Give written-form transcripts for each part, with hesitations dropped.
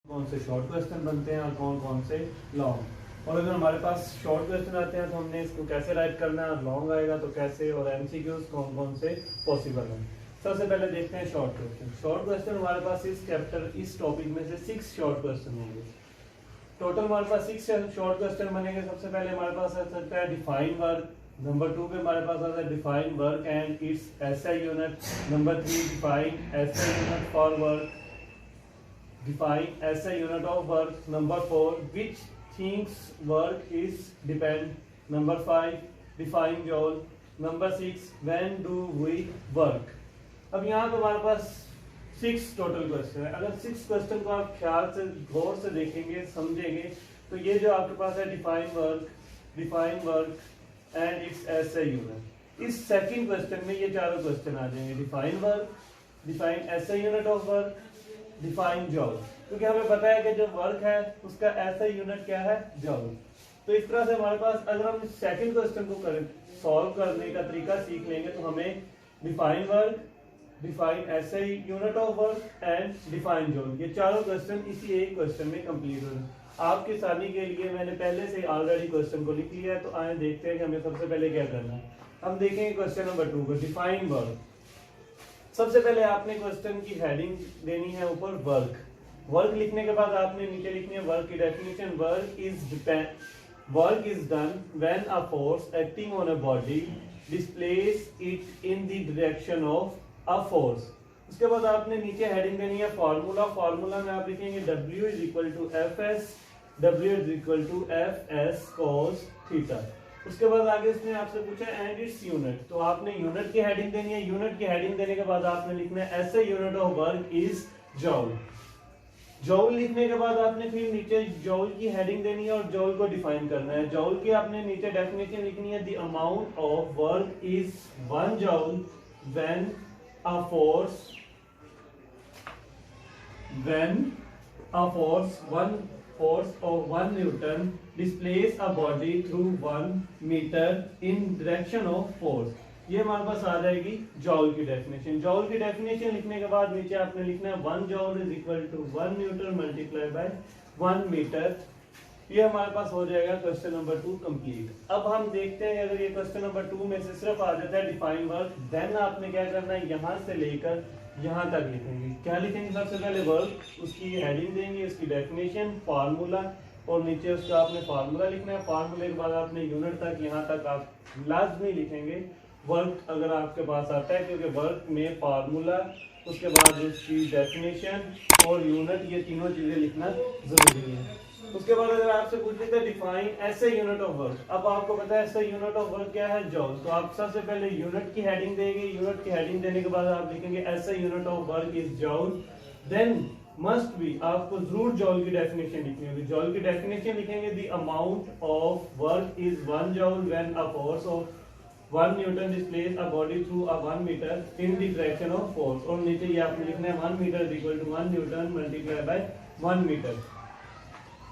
कौन से short question बनते हैं और कौन कौन से लॉन्ग। और अगर हमारे पास शॉर्ट क्वेश्चन आते हैं तो हमने इसको कैसे राइट करना है, और लॉन्ग आएगा तो कैसे, और एमसीक्यूज कौन कौन से पॉसिबल हैं। सबसे पहले देखते हैं शॉर्ट क्वेश्चन। शॉर्ट क्वेश्चन हमारे पास इस चैप्टर इस टॉपिक में से 6 शॉर्ट क्वेश्चन होंगे। टोटल हमारे पास 6 शॉर्ट क्वेश्चन बनेंगे। सबसे पहले हमारे पास आ सकता है डिफाइन वर्क। नंबर 2 पे हमारे पास आता है define work and it's SI unit. Number 3 define SI unit for work, define SI unit of work. Number 4 which things work is depend. Number 5 define joule. Number 6 when do we work. अब यहाँ पे हमारे पास 6 total question है। अगर 6 question को आप ख्याल से गौर से देखेंगे समझेंगे तो ये जो आपके पास है define work and it's SI unit, इस सेकंड क्वेश्चन में ये चारों क्वेश्चन आ जाएंगे। Define work, define SI unit of work, define जॉल, क्योंकि हमें पता है कि जो वर्क है उसका ऐसा यूनिट क्या है, जॉल। तो इस तरह से हमारे पास अगर हम सेकंड क्वेश्चन को करें सॉल्व करने का तरीका सीख लेंगे तो हमें define work, define SI unit of work and define जॉल, ये चारों क्वेश्चन इसी एक क्वेश्चन में कंप्लीट हो जाए। आपकी आसानी के लिए मैंने पहले से ऑलरेडी क्वेश्चन को लिख लिया है, तो आए देखते हैं कि हमें सबसे पहले क्या करना है। हम देखेंगे क्वेश्चन नंबर 2 को, डिफाइन वर्क। सबसे पहले आपने क्वेश्चन की हेडिंग देनी है ऊपर वर्क। वर्क लिखने के बाद आपने नीचे लिखनी है वर्क की definition. Work is done when a force acting on a body displace it in the direction of a force. उसके बाद आपने नीचे हेडिंग देनी है फार्मूला। फार्मूला में आप लिखेंगे W is equal to F S, W is equal to F S cos theta. उसके बाद आगे इसने आपसे पूछा एंड इट्स यूनिट, तो आपने यूनिट की हेडिंग देनी है। यूनिट की हेडिंग देने के बाद आपने लिखना है SI unit of work is जॉल। जॉल लिखने के बाद आपने फिर नीचे जॉल की हेडिंग देनी है और जॉल को डिफाइन करना है। जॉल की आपने नीचे डेफिनेशन लिखनी है, the amount of work is 1 joule when a force of 1 Newton displace a body through 1 meter in direction of force। ये हमारे पास आ जाएगी जॉल की डेफिनेशन। जॉल की डेफिनेशन लिखने के बाद नीचे आपने लिखना है 1 joule is equal to 1 newton multiply by 1 metre. ये हमारे पास हो जाएगा क्वेश्चन नंबर 2 कंप्लीट। अब हम देखते हैं अगर ये क्वेश्चन नंबर 2 में से सिर्फ आ जाता है डिफाइन वर्क, देन आपने क्या करना है, यहाँ से लेकर यहाँ तक लिखेंगे। क्या लिखेंगे, सबसे पहले वर्क, उसकी हेडिंग देंगे, उसकी डेफिनेशन, फार्मूला, और नीचे उसका आपने फार्मूला लिखना है। फार्मूले के बाद आपने यूनिट तक यहाँ तक आप लाजमी लिखेंगे वर्क अगर आपके पास आता है, क्योंकि वर्क में फार्मूला, उसके बाद उसकी डेफिनेशन और यूनिट, ये तीनों चीजें लिखना जरूरी है। उसके बाद अगर आपसे पूछ लेते हैं define SI unit of work, अब आपको पता है एसआई यूनिट ऑफ वर्क क्या है, जॉल। तो आप सबसे पहले यूनिट की हेडिंग देंगे। यूनिट की हेडिंग देने के बाद आप लिखेंगे SI unit of work is joule. Then must be, आपको जरूर जॉल की डेफिनेशन लिखनी होगी। जॉल की डेफिनेशन लिखेंगे, the amount of work is 1 joule when a force of 1 newton displace a body through a 1 metre in the direction of force. और नीचे ये आपने लिखना है 1 metre is equal to 1 newton multiply by 1 metre.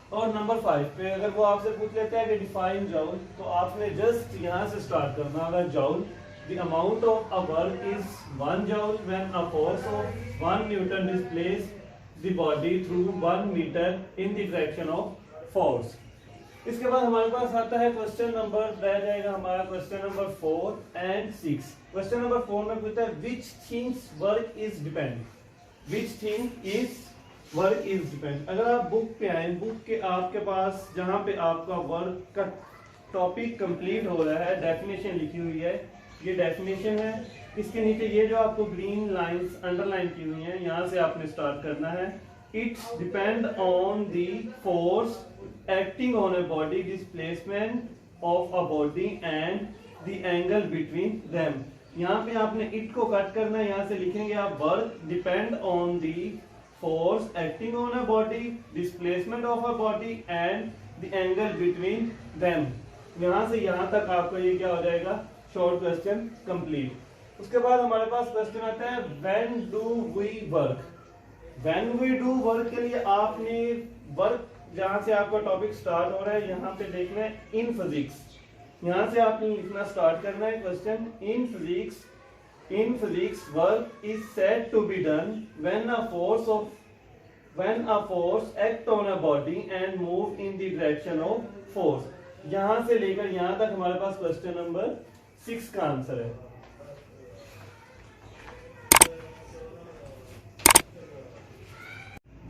और number 5 पे अगर वो आपसे पूछ लेता है कि डिफाइन जॉल, तो आपने जस्ट यहाँ से स्टार्ट करना होगा। Joule, the amount of a work is 1 joule when a force of 1 newton displace the body through 1 metre in the direction of force. इसके बाद हमारे पास आता है क्वेश्चन नंबर, रह जाएगा हमारा question number 4 and 6। Question number 4 में पूछता है which things work is depend, which thing is work is depend. अगर आप बुक पे आए, बुक के आपके पास जहां पे आपका वर्क का टॉपिक कंप्लीट हो रहा है, डेफिनेशन लिखी हुई है, ये डेफिनेशन है। इसके नीचे ये जो आपको ग्रीन लाइंस अंडरलाइन की हुई है, यहाँ से आपने स्टार्ट करना है। It's depend on the force acting on a body, displacement of a body and the angle between them. यहाँ पे आपने इट को कट करना है, यहाँ से लिखेंगे आप work depend on the force acting on a body, displacement of a body and the angle between them। यहाँ से यहाँ तक आपको ये क्या हो जाएगा, शॉर्ट क्वेश्चन कंप्लीट। उसके बाद हमारे पास क्वेश्चन आता है when do we work। when we do work के लिए आपने वर्क जहाँ से आपका टॉपिक स्टार्ट हो रहा है यहाँ पे देखना है इन फिजिक्स, यहाँ से आपने लिखना स्टार्ट करना है question. In physics, work is said to be done when a force of when a force act on a body and move in the direction of force। यहां से लेकर यहां तक हमारे पास क्वेश्चन नंबर 6 का आंसर है।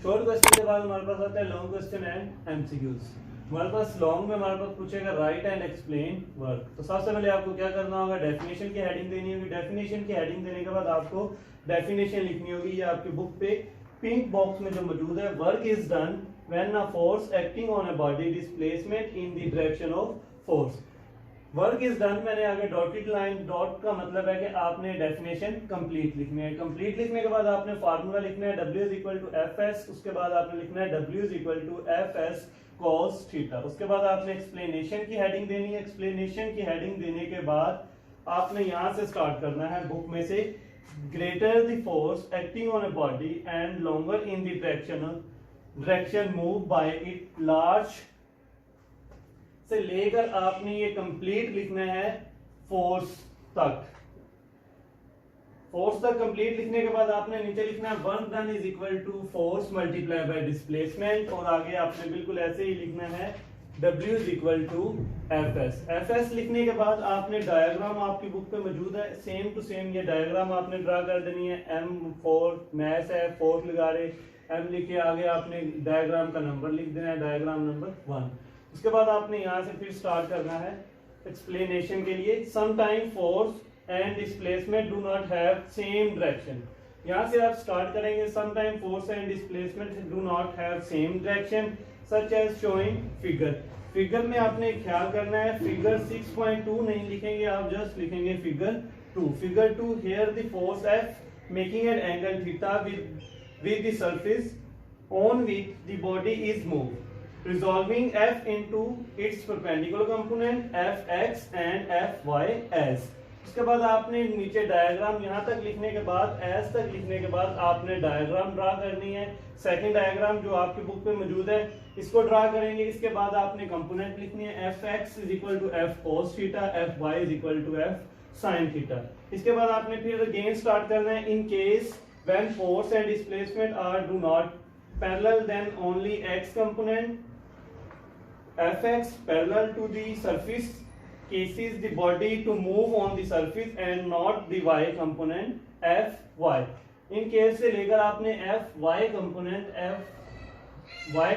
शॉर्ट क्वेश्चन के बाद हमारे पास आता है लॉन्ग क्वेश्चन एंड एमसीक्यूज। हमारे पास लॉन्ग में हमारे पास पूछेगा राइट एंड एक्सप्लेन वर्क। तो सबसे पहले आपको क्या करना होगा, डेफिनेशन की हेडिंग देनी होगी। डेफिनेशन की हेडिंग देने के बाद आपको डेफिनेशन लिखनी होगी। ये आपकी बुक पे पिंक बॉक्स में जो मौजूद है, work is done when a force acting on a body displacement in the direction of force. Work is done, मैंने आगे डॉटेड लाइन, डॉट का मतलब है कि आपने डेफिनेशन कंप्लीट लिखनी है। कंप्लीट लिखने के बाद आपने फार्मूला लिखना है W is equal to F S. उसके बाद आपने लिखना है W is equal to F S cos theta. उसके बाद आपने एक्सप्लेनेशन की हेडिंग देनी है। एक्सप्लेनेशन की हेडिंग देने के बाद आपने यहां से स्टार्ट करना है बुक में से, greater the force acting on a body and longer in the direction move by it large से लेकर आपने ये कंप्लीट लिखना है फोर्स तक। फोर्स तक कंप्लीट लिखने के बाद आपने नीचे लिखना है work done is equal to force multiply by displacement, और आगे आपने बिल्कुल ऐसे ही लिखना है W is equal to F S. F S लिखने के बाद आपने डायग्राम आपकी बुक पे मौजूद है, सेम टू सेम ये डायग्राम आपने ड्रा कर देनी है। M4 मैथ्स है, 4 लगा रहे, M लिखे, आगे आपने डायग्राम का नंबर लिख देना है, डायग्राम नंबर 1। उसके बाद आपने यहाँ से फिर स्टार्ट करना है एक्सप्लेनेशन के लिए। Sometime force and displacement do not have same direction. यहाँ से आप स्टार्ट करेंगे, sometime force and displacement do not have same direction such as showing figure. Figure में आपने ख्याल करना है, फिगर 6.2 नहीं लिखेंगे आप, जस्ट लिखेंगे figure 2। Figure 2, here the force F making an angle theta with the surface on which the body is moved, resolving F into its perpendicular component Fx and Fy as। उसके बाद आपने नीचे diagram यहाँ तक लिखने के बाद, एस तक लिखने के बाद आपने डायग्राम ड्रा करनी है। सेकंड डायग्राम जो आपकी बुक पे मौजूद है इसको ड्रा करेंगे। इसके बाद आपने कंपोनेंट लिखनी है, Fx is equal to F cos theta, Fy is equal to F sin theta. इसके बाद आपने फिर अगेन स्टार्ट करना है, in case when force and displacement are do not parallel then only x component Fx parallel to the surface cases the body to move on the surface and not the y component Fy। In case से लेकर आपने Fy component Fy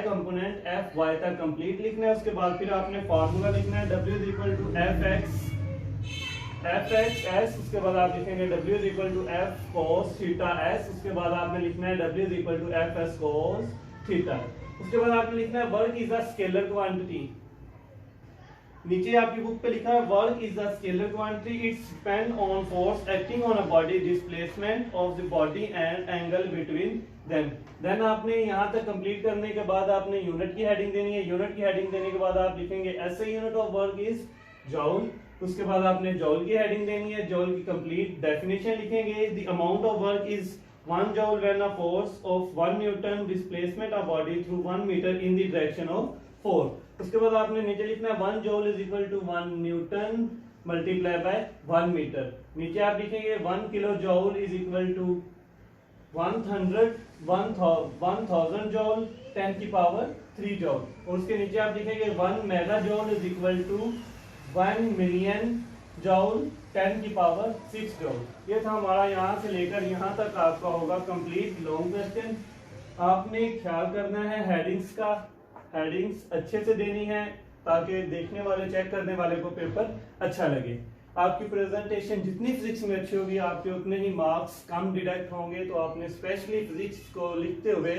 तक complete लिखना है। उसके बाद फिर आपने फार्मूला लिखना है, W is equal to Fx, उसके बाद आप लिखेंगे W is equal to F cos theta S। उसके बाद आपने लिखना है W is equal to Fs cos theta. उसके बाद आपने लिखना है work is a scalar quantity. नीचे आपकी बुक पे लिखा है work is a scalar quantity, it's depend on force acting on a body, displacement of the body and angle between them. Then आपने यहाँ तक कंप्लीट करने के बाद आपने यूनिट की हेडिंग देनी है। यूनिट की हेडिंग देने के बाद आप लिखेंगे SI unit of work is जॉल। उसके बाद आपने जॉल की हेडिंग देनी है, जॉल की कंप्लीट डेफिनेशन लिखेंगे। The amount of work is 1 joule when a force of 1 Newton displacement a body through 1 meter in the direction of 4। उसके बाद आपने नीचे लिखना है 1 joule is equal to 1 Newton multiply by 1 meter। नीचे आप लिखेंगे 1 kilojoule is equal to 1000 joule 10 की पावर 3 joule। और उसके नीचे आप लिखेंगे 1 megajoule is equal to 1 million joule 10 की पावर 6 joule। ये था हमारा यहाँ से लेकर यहाँ तक आपका होगा कंप्लीट लॉन्ग क्वेश्चन। आपने ख्याल करना है हेडिंग्स का, हेडिंग्स अच्छे से देनी है ताकि देखने वाले, चेक करने वाले को पेपर अच्छा लगे। आपकी प्रेजेंटेशन जितनी फिजिक्स में अच्छी होगी आपके उतने ही मार्क्स कम डिडक्ट होंगे। तो आपने स्पेशली फिजिक्स को लिखते हुए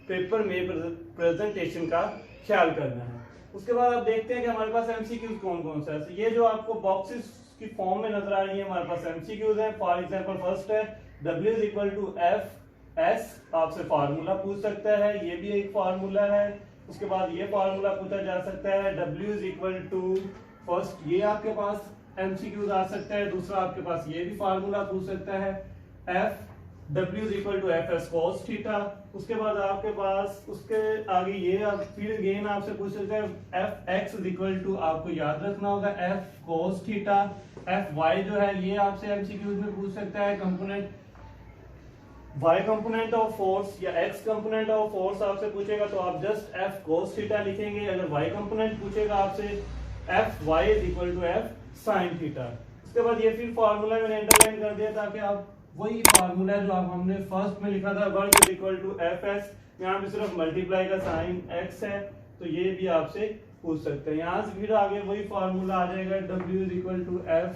पेपर में प्रेजेंटेशन का ख्याल करना है। उसके बाद आप देखते हैं कि हमारे पास एमसीक्यूज कौन कौन सा है। ये जो आपको बॉक्सेस की फॉर्म में नजर आ रही है हमारे पास एमसीक्यूज है। फॉर एग्जांपल फर्स्ट है W is equal to F S, आपसे फार्मूला पूछ सकता है, ये भी एक फार्मूला है। उसके बाद ये फार्मूला पूछा जा सकता है W is equal to first, ये आपके पास एमसीक्यूज आ सकता है। दूसरा आपके पास ये भी फार्मूला पूछ सकता है F W is equal to F S cos theta. उसके बाद आपके पास उसके आगे ये फिर अगेन आपसे पूछ सकते हैं F X is equal to, आपको याद रखना होगा F cos theta. F Y जो है ये आपसे एमसीक्यूज में पूछ सकता है component y component of force या x कंपोनेंट ऑफ फोर्स आपसे पूछेगा तो आप जस्ट f cos थीटा लिखेंगे। अगर y कंपोनेंट पूछेगा आपसे f y is equal to f sin theta. उसके बाद ये फिर फार्मूला मैंने अंडरलाइन कर दिया ताकि आप वही फार्मूला जो आप हमने फर्स्ट में लिखा था work is equal to F S, यहाँ पे सिर्फ मल्टीप्लाई का साइन x है तो ये भी आपसे पूछ सकते हैं। यहाँ से फिर आगे वही फार्मूला आ जाएगा w is equal to F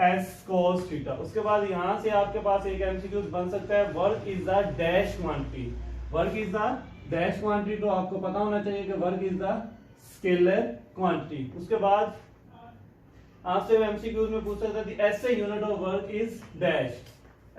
S cos theta. उसके बाद यहाँ से आपके पास एक एमसीक्यू बन सकता है work is the dash quantity. Work is the dash quantity तो आपको पता होना चाहिए कि work is the scalar quantity. उसके बाद आपसे एमसीक्यूज में पूछ सकता है ऐसे unit of work is dash.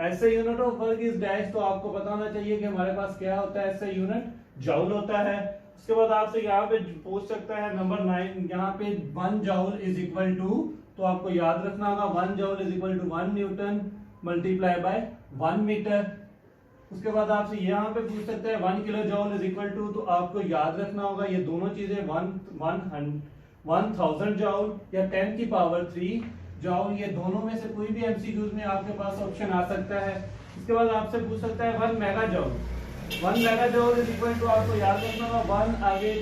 ऐसे unit of work is dash तो आपको पता होना चाहिए कि हमारे पास क्या होता है, ऐसे यूनिट जॉउल होता है। उसके बाद आपसे यहाँ पे पूछ सकता है नंबर 9, यहाँ पे 1 जॉउल इज इक्वल टू, तो आपको याद रखना होगा 1 joule is equal to 1 newton multiply by 1 metre. उसके बाद आपसे यहाँ पे पूछ सकते हैं 1 kilo joule is equal to, तो आपको याद रखना होगा ये दोनों चीजें 1000 जॉउल या 10 की पावर 3 जॉउल, ये दोनों में से कोई भी एमसीक्यूज में आपके पास ऑप्शन आ सकता है। इसके बाद आपसे पूछ सकता है 1 mega joule. 1 mega joule is equal to, आपको याद रखना होगा 1 आगे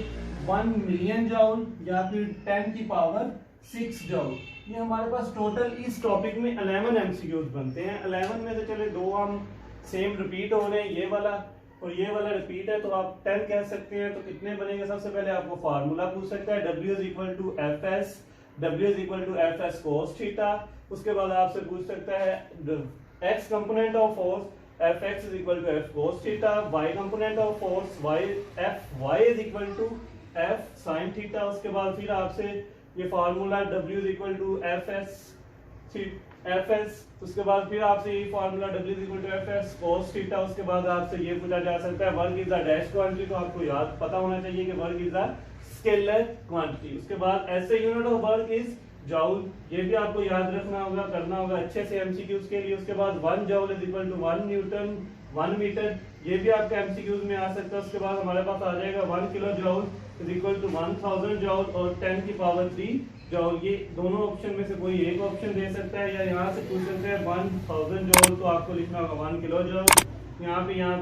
1 मिलियन जॉउल या फिर 10 की पावर 6 जॉउल। ये हमारे पास टोटल इस टॉपिक में 11 एमसीक्यूज बनते हैं। 11 में से चले 2 हम सेम रिपीट हो रहे हैं, ये वाला और ये वाला रिपीट है, तो आप 10 कह सकते हैं। तो कितने बनेंगे, सबसे पहले आपको फार्मूला पूछ सकता है w is equal to F S, w is equal to F S cos theta. उसके बाद आपसे पूछ सकता है x component of force F X is equal to F cos theta, y component of force F Y is equal to F sine theta. उसके बाद फिर आपसे ये formula w is equal to F S, उसके बाद फिर आपसे ये formula w is equal to F S cos theta. उसके बाद आपसे ये पूछा जा सकता है work is the dash quantity, तो आपको याद पता होना चाहिए कि work is the scalar quantity. उसके बाद ऐसे यूनिट ऑफ वर्क इज जॉउल, ये भी आपको याद रखना होगा, करना होगा अच्छे से एमसीक्यूज के लिए। उसके बाद 1 joule is equal to 1 newton 1 metre, ये भी आपके एमसीक्यूज में आ सकता है। उसके बाद हमारे पास आ जाएगा 1 kilo joule is equal to 1000 जॉउल और 10 की पावर 3 जॉउल। ये दोनों ऑप्शन में से कोई एक ऑप्शन दे सकता है, या यहाँ से पूछ सकते हैं 1000 जॉउल, तो आपको लिखना होगा 1 किलो जॉउल यहाँ पे यहाँ।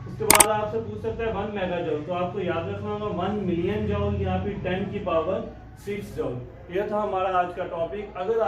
उसके बाद आपसे पूछ सकता है 1 मेगा जॉउल, तो आपको याद रखना होगा 1 मिलियन जॉउल यहाँ पे 10 की पावर 6 जॉउल। यह था हमारा आज का टॉपिक। अगर